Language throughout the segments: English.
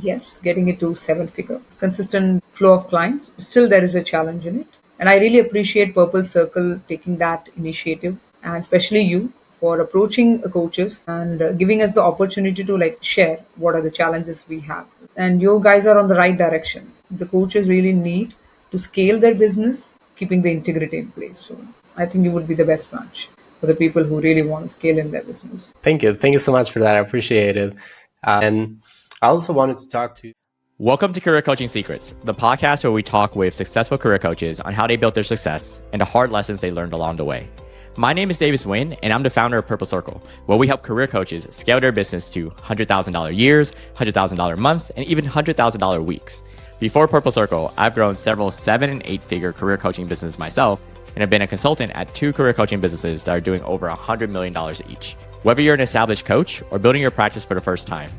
yes, getting it to seven figure. Consistent flow of clients. Still, there is a challenge in it. And I really appreciate Purple Circle taking that initiative, and especially you for approaching coaches and giving us the opportunity to like share what are the challenges we have. And you guys are on the right direction. The coaches really need to scale their business, keeping the integrity in place. So I think you would be the best match for the people who really want to scale in their business. Thank you. Thank you so much for that. I appreciate it. And I also wanted to talk to you. Welcome to Career Coaching Secrets, the podcast where we talk with successful career coaches on how they built their success and the hard lessons they learned along the way. My name is Davis Nguyen, and I'm the founder of Purple Circle, where we help career coaches scale their business to $100,000 years, $100,000 months, and even $100,000 weeks. Before Purple Circle, I've grown several 7 and 8 figure career coaching businesses myself, and have been a consultant at 2 career coaching businesses that are doing over $100 million each. Whether you're an established coach or building your practice for the first time,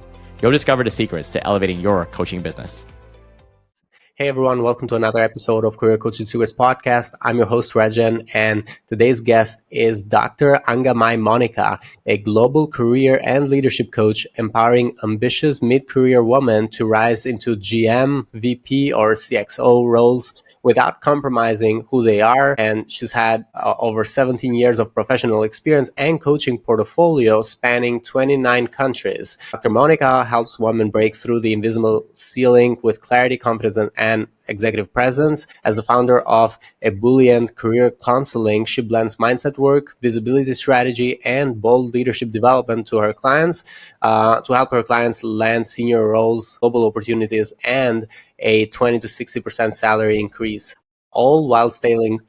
you'll discover the secrets to elevating your coaching business. Hey everyone, welcome to another episode of Career Coaching Secrets podcast. I'm your host Rexhen, and today's guest is Dr. Angammai Monika, a global career and leadership coach empowering ambitious mid-career women to rise into GM, VP, or CXO roles without compromising who they are. And she's had over 17 years of professional experience and coaching portfolio spanning 29 countries. Dr. Monika helps women break through the invisible ceiling with clarity, confidence, and executive presence. As the founder of Ebullient Career Counseling, she blends mindset work, visibility strategy, and bold leadership development to her clients to help her clients land senior roles, global opportunities, and a 20 to 60% salary increase, all while staying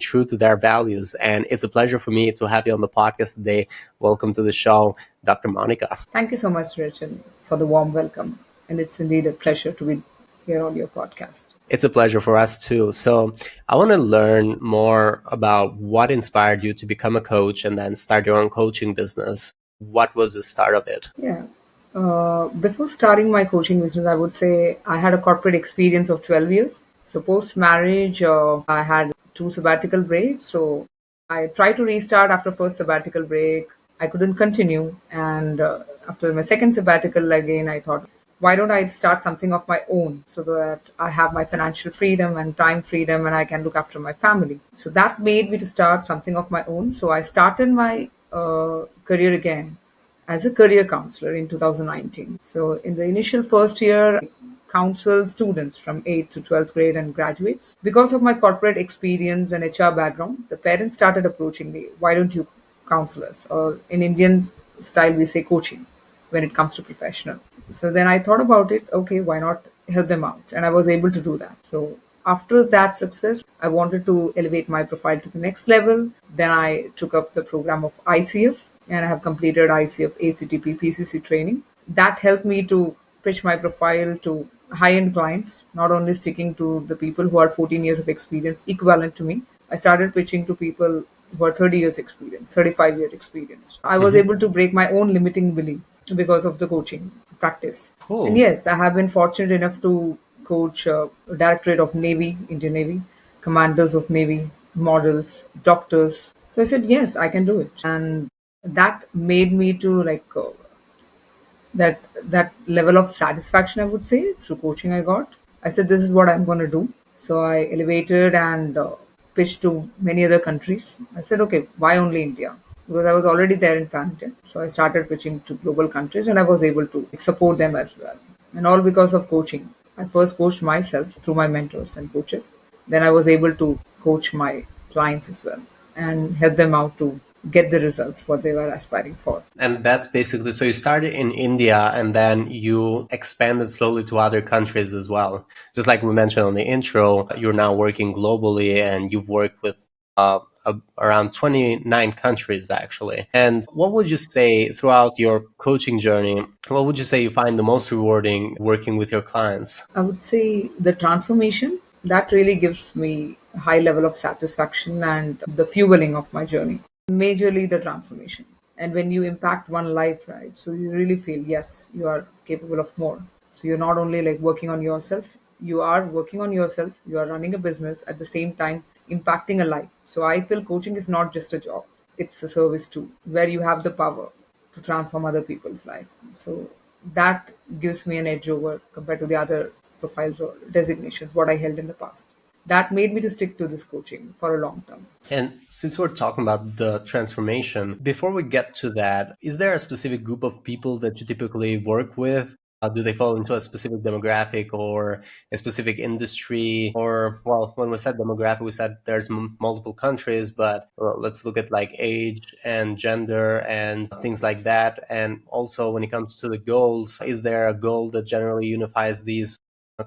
true to their values. And it's a pleasure for me to have you on the podcast today. Welcome to the show, Dr. Monika. Thank you so much, Rexhen, for the warm welcome. And it's indeed a pleasure to be here on your podcast. It's a pleasure for us too. So I want to learn more about what inspired you to become a coach and then start your own coaching business. What was the start of it? Yeah. Before starting my coaching business, I would say I had a corporate experience of 12 years. So post marriage, I had 2 sabbatical breaks. So I tried to restart after first sabbatical break. I couldn't continue. And after my second sabbatical, again, I thought, why don't I start something of my own so that I have my financial freedom and time freedom and I can look after my family. So that made me to start something of my own. So I started my career again as a career counselor in 2019. So in the initial first year, I counsel students from 8th to 12th grade and graduates. Because of my corporate experience and HR background, the parents started approaching me, why don't you counsel us? Or in Indian style, we say coaching when it comes to professional. So then I thought about it, okay, why not help them out? And I was able to do that. So after that success, I wanted to elevate my profile to the next level. Then I took up the program of ICF, and I have completed ICF ACTP PCC training. That helped me to pitch my profile to high-end clients, not only sticking to the people who are 14 years of experience equivalent to me. I started pitching to people who are 30 years experience, 35-year experience. I was able to break my own limiting belief because of the coaching practice. Cool. And yes, I have been fortunate enough to coach Directorate of Navy, Indian Navy, commanders of Navy, models, doctors. So I said, yes, I can do it. And that made me to that level of satisfaction, I would say, through coaching I got. I said, this is what I'm going to do. So I elevated and pitched to many other countries. I said, okay, why only India? Because I was already there in Palantir. So I started pitching to global countries and I was able to support them as well. And all because of coaching. I first coached myself through my mentors and coaches. Then I was able to coach my clients as well and help them out to get the results what they were aspiring for. And that's basically, so you started in India and then you expanded slowly to other countries as well. Just like we mentioned on the intro, you're now working globally and you've worked with around 29 countries actually. And what would you say throughout your coaching journey, what would you say you find the most rewarding working with your clients? I would say the transformation that really gives me a high level of satisfaction and the fueling of my journey. Majorly the transformation. And when you impact one life, right? So you really feel, yes, you are capable of more. So you're not only like working on yourself, you are working on yourself, you are running a business at the same time impacting a life. So I feel coaching is not just a job, it's a service too, where you have the power to transform other people's life. So that gives me an edge over compared to the other profiles or designations what I held in the past. That made me to stick to this coaching for a long term. And since we're talking about the transformation, before we get to that, is there a specific group of people that you typically work with? Do they fall into a specific demographic or a specific industry? Or, well, when we said demographic, we said there's multiple countries, but well, let's look at like age and gender and things like that. And also, when it comes to the goals, is there a goal that generally unifies these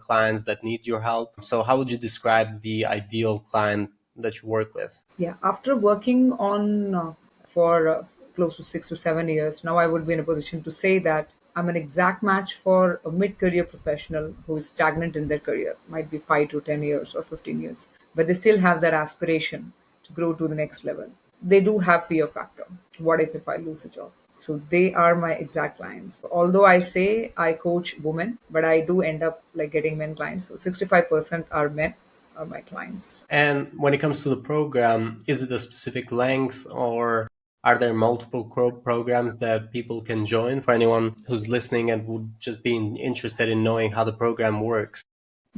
clients that need your help? So, how would you describe the ideal client that you work with? Yeah, after working on for close to 6 to 7 years, now I would be in a position to say that I'm an exact match for a mid-career professional who is stagnant in their career, might be 5 to 10 years or 15 years, but they still have that aspiration to grow to the next level. They do have fear factor. What if I lose a job? So they are my exact clients. Although I say I coach women, but I do end up like getting men clients. So 65% are men are my clients. And when it comes to the program, is it a specific length or are there multiple programs that people can join for anyone who's listening and would just be interested in knowing how the program works?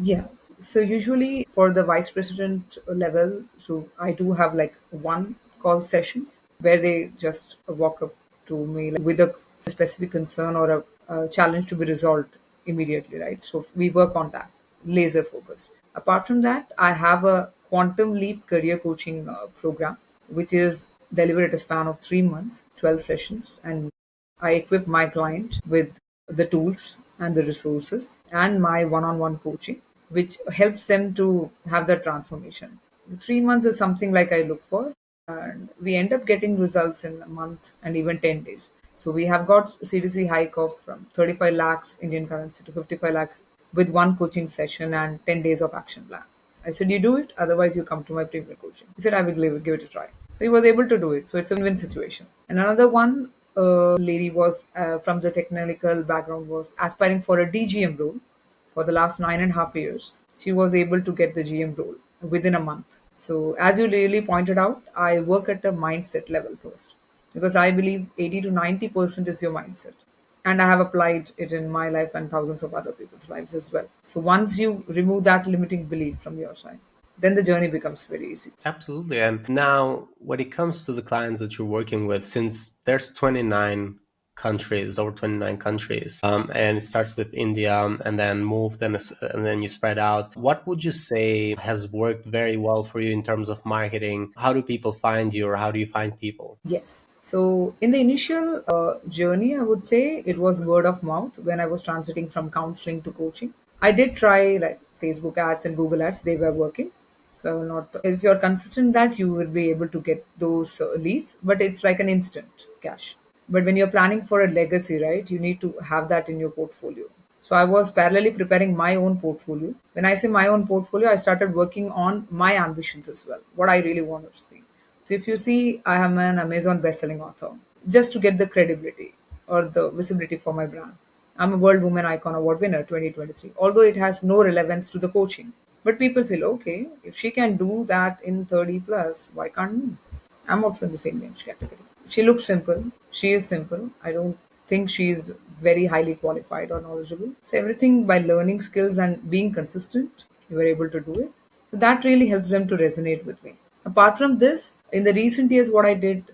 Yeah. So usually for the vice president level, so I do have like one call sessions where they just walk up to me like, with a specific concern or a challenge to be resolved immediately, right? So we work on that, laser focused. Apart from that, I have a quantum leap career coaching program, which is delivered at a span of 3 months, 12 sessions, and I equip my client with the tools and the resources and my one on one coaching, which helps them to have that transformation. The 3 months is something like I look for, and we end up getting results in a month and even 10 days. So we have got CDC hike of from 35 lakhs Indian currency to 55 lakhs with one coaching session and 10 days of action plan. I said, you do it, otherwise you come to my premier coaching. He said, I will give it a try. So he was able to do it. So it's a win-win situation. And another one lady was from the technical background was aspiring for a DGM role for the last 9.5 years. She was able to get the GM role within a month. So as you really pointed out, I work at a mindset level first because I believe 80 to 90% is your mindset. And I have applied it in my life and thousands of other people's lives as well. So once you remove that limiting belief from your side, then the journey becomes very easy. Absolutely. And now, when it comes to the clients that you're working with, since there's 29 countries, over 29 countries, and it starts with India and then moved and then you spread out, what would you say has worked very well for you in terms of marketing? How do people find you or how do you find people? Yes. So in the initial journey, I would say it was word of mouth when I was transiting from counseling to coaching. I did try like Facebook ads and Google ads; they were working. So I will not. If you're consistent in that, you will be able to get those leads. But it's like an instant cash. But when you're planning for a legacy, right, you need to have that in your portfolio. So I was parallelly preparing my own portfolio. When I say my own portfolio, I started working on my ambitions as well, what I really want to see. So if you see, I am an Amazon best-selling author, just to get the credibility or the visibility for my brand. I'm a World Woman Icon Award winner 2023, although it has no relevance to the coaching. But people feel, okay, if she can do that in 30 plus, why can't me? I'm also in the same age category. She looks simple. She is simple. I don't think she is very highly qualified or knowledgeable. So everything by learning skills and being consistent, you were able to do it. So that really helps them to resonate with me. Apart from this, in the recent years, what I did,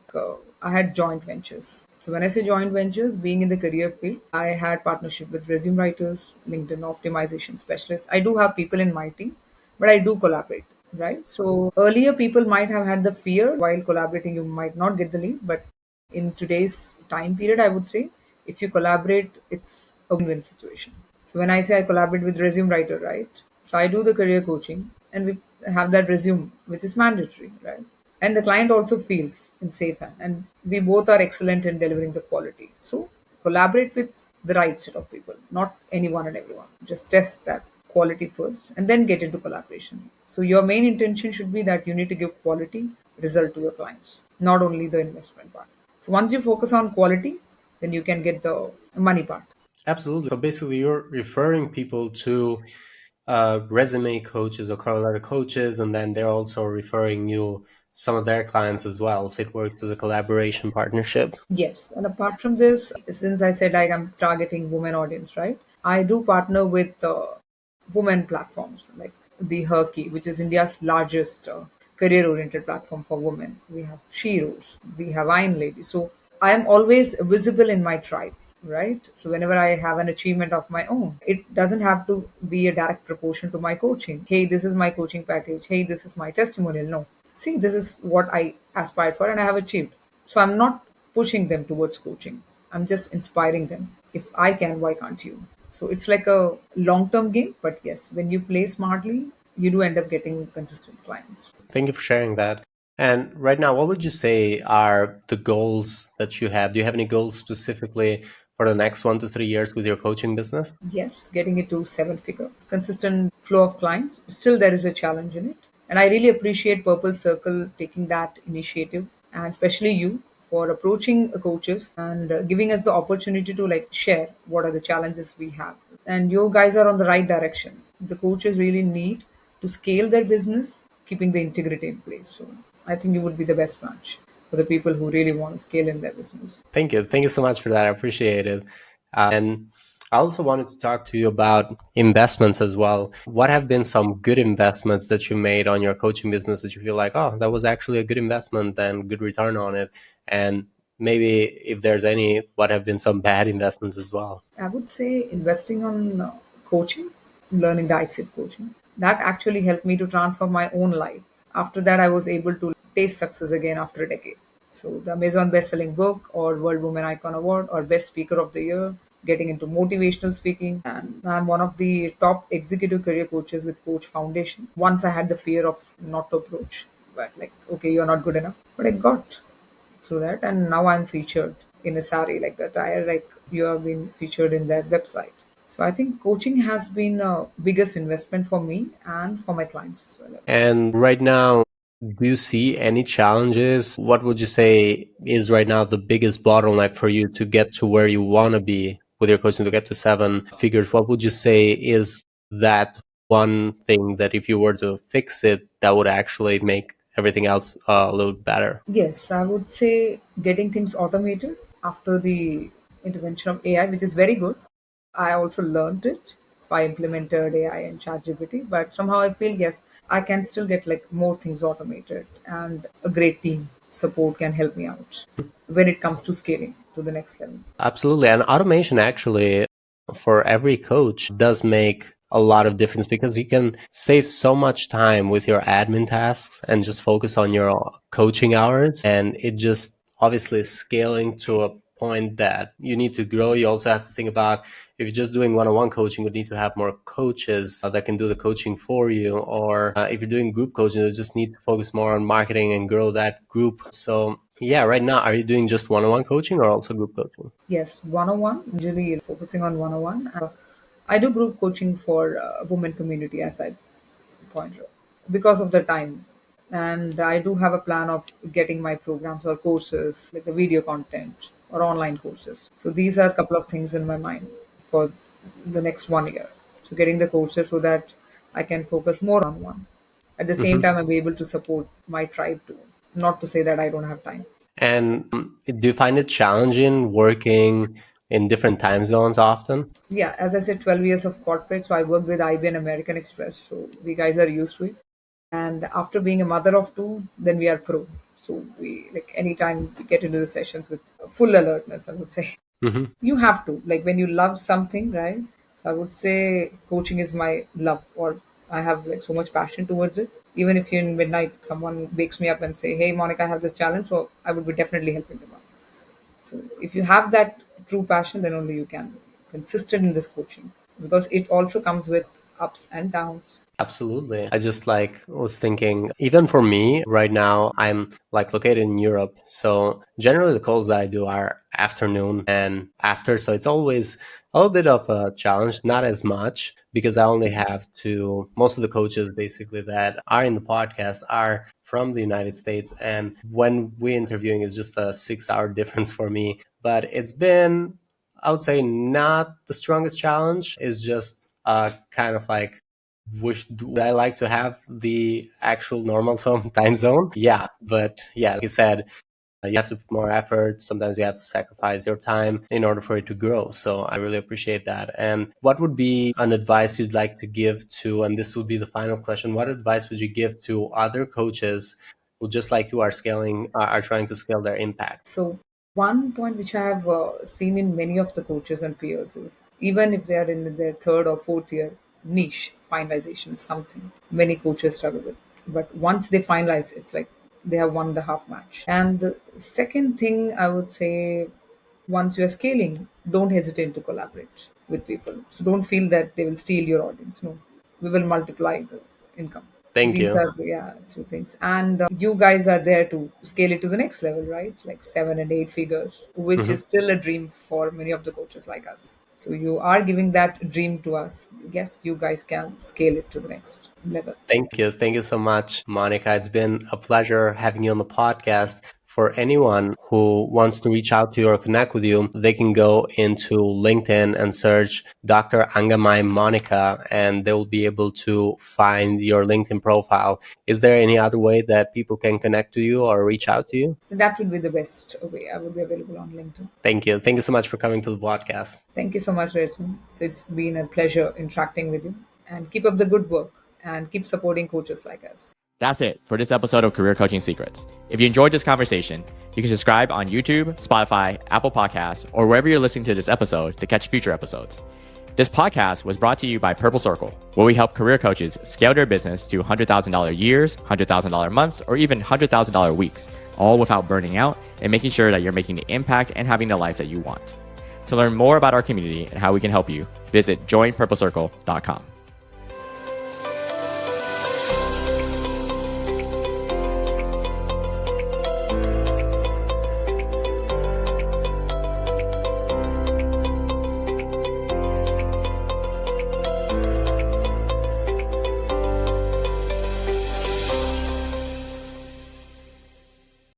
I had joint ventures. So when I say joint ventures, being in the career field, I had partnership with resume writers, LinkedIn optimization specialists. I do have people in my team, but I do collaborate, right? So earlier, people might have had the fear while collaborating, you might not get the lead, but in today's time period, I would say if you collaborate, it's a win-win situation. So when I say I collaborate with resume writer, right? So I do the career coaching and we have that resume, which is mandatory, right? And the client also feels in safe hand. And we both are excellent in delivering the quality. So collaborate with the right set of people, not anyone and everyone. Just test that quality first and then get into collaboration. So your main intention should be that you need to give quality result to your clients, not only the investment part. So once you focus on quality, then you can get the money part. Absolutely. So basically, you're referring people to resume coaches or career letter coaches, and then they're also referring you some of their clients as well. So it works as a collaboration partnership. Yes, and apart from this, since I said like I'm targeting women audience, right? I do partner with women platforms like the Herky, which is India's largest career-oriented platform for women. We have Sheroes, we have Iron Lady. So I am always visible in my tribe, right? So whenever I have an achievement of my own, it doesn't have to be a direct proportion to my coaching. Hey, this is my coaching package. Hey, this is my testimonial. No. See, this is what I aspired for and I have achieved. So I'm not pushing them towards coaching. I'm just inspiring them. If I can, why can't you? So it's like a long term game, but yes, when you play smartly, you do end up getting consistent clients. Thank you for sharing that. And right now, what would you say are the goals that you have? Do you have any goals specifically for the next 1 to 3 years with your coaching business? Yes, getting it to seven figure. Consistent flow of clients. Still, there is a challenge in it. And I really appreciate Purple Circle taking that initiative, and especially you for approaching coaches and giving us the opportunity to like share what are the challenges we have. And you guys are on the right direction. The coaches really need to scale their business, keeping the integrity in place. So I think you would be the best match for the people who really want to scale in their business. Thank you. Thank you so much for that. I appreciate it. And I also wanted to talk to you about investments as well. What have been some good investments that you made on your coaching business that you feel like, oh, that was actually a good investment and good return on it? And maybe if there's any, what have been some bad investments as well? I would say investing on coaching, learning the ICF coaching. That actually helped me to transform my own life. After that, I was able to taste success again after a decade. So, the Amazon best-selling book, or World Women Icon Award, or Best Speaker of the Year, getting into motivational speaking, and I'm one of the top executive career coaches with Coach Foundation. Once I had the fear of not to approach, but like, okay, you're not good enough, but I got through that, and now I'm featured in a sari like that. I like you have been featured in their website. So I think coaching has been a biggest investment for me and for my clients as well. And right now, do you see any challenges? What would you say is right now the biggest bottleneck for you to get to where you want to be with your coaching, to get to seven figures? What would you say is that one thing that if you were to fix it, that would actually make everything else a little better? Yes, I would say getting things automated after the intervention of AI, which is very good. I also learned it. So I implemented AI and ChatGPT, but somehow I feel yes, I can still get like more things automated, and a great team support can help me out when it comes to scaling to the next level. Absolutely. And automation actually for every coach does make a lot of difference because you can save so much time with your admin tasks and just focus on your coaching hours. And it just obviously is scaling to a point that you need to grow. You also have to think about if you're just doing one-on-one coaching, you need to have more coaches that can do the coaching for you. Or if you're doing group coaching, you just need to focus more on marketing and grow that group. So yeah, right now, are you doing just one-on-one coaching or also group coaching? Yes, 101, usually focusing on 101. I do group coaching for women community as I pointed out because of the time. And I do have a plan of getting my programs or courses, like the video content or online courses. So these are a couple of things in my mind for the next 1 year. So getting the courses so that I can focus more on one. At the same Mhm. time, I'm able to support my tribe too. Not to say that I don't have time. And do you find it challenging working in different time zones often? Yeah, as I said, 12 years of corporate. So I worked with IB and American Express. So we guys are used to it. And after being a mother of two, then we are pro. So we like anytime we get into the sessions with full alertness, I would say. Hmm. You have to, like when you love something, right? So I would say coaching is my love, or I have like so much passion towards it. Even if in midnight someone wakes me up and say, "Hey, Monica, I have this challenge," so I would be definitely helping them out. So if you have that true passion, then only you can be consistent in this coaching because it also comes with ups and downs. Absolutely. I just like was thinking, even for me right now, I'm like located in Europe. So generally the calls that I do are afternoon and after. So it's always a little bit of a challenge, not as much because I only have to, most of the coaches basically that are in the podcast are from the United States. And when we're interviewing, it's just a 6 hour difference for me. But it's been, I would say, not the strongest challenge. It's just kind of like Would I like to have the actual normal time zone? Yeah, but yeah, like you said, you have to put more effort. Sometimes you have to sacrifice your time in order for it to grow. So I really appreciate that. And what would be an advice you'd like to give to, and this would be the final question, what advice would you give to other coaches who, just like you, are scaling, are trying to scale their impact? So, one point which I have seen in many of the coaches and peers is even if they are in their third or fourth year, niche finalization is something many coaches struggle with. But once they finalize, it's like they have won the half match. And the second thing I would say, once you're scaling, don't hesitate to collaborate with people. So don't feel that they will steal your audience. No, we will multiply the income. So Thank these you. are two things. And you guys are there to scale it to the next level, right? Like 7 and 8 figures, which Mhm. is still a dream for many of the coaches like us. So you are giving that dream to us. Yes, you guys can scale it to the next level. Thank you. Thank you so much, Monica. It's been a pleasure having you on the podcast. For anyone who wants to reach out to you or connect with you, they can go into LinkedIn and search Dr. Angammai Monika, and they will be able to find your LinkedIn profile. Is there any other way that people can connect to you or reach out to you? That would be the best way. I would be available on LinkedIn. Thank you. Thank you so much for coming to the podcast. Thank you so much, Rexhen. So it's been a pleasure interacting with you. And keep up the good work and keep supporting coaches like us. That's it for this episode of Career Coaching Secrets. If you enjoyed this conversation, you can subscribe on YouTube, Spotify, Apple Podcasts, or wherever you're listening to this episode to catch future episodes. This podcast was brought to you by Purple Circle, where we help career coaches scale their business to $100,000 years, $100,000 months, or even $100,000 weeks, all without burning out and making sure that you're making the impact and having the life that you want. To learn more about our community and how we can help you, visit joinpurplecircle.com.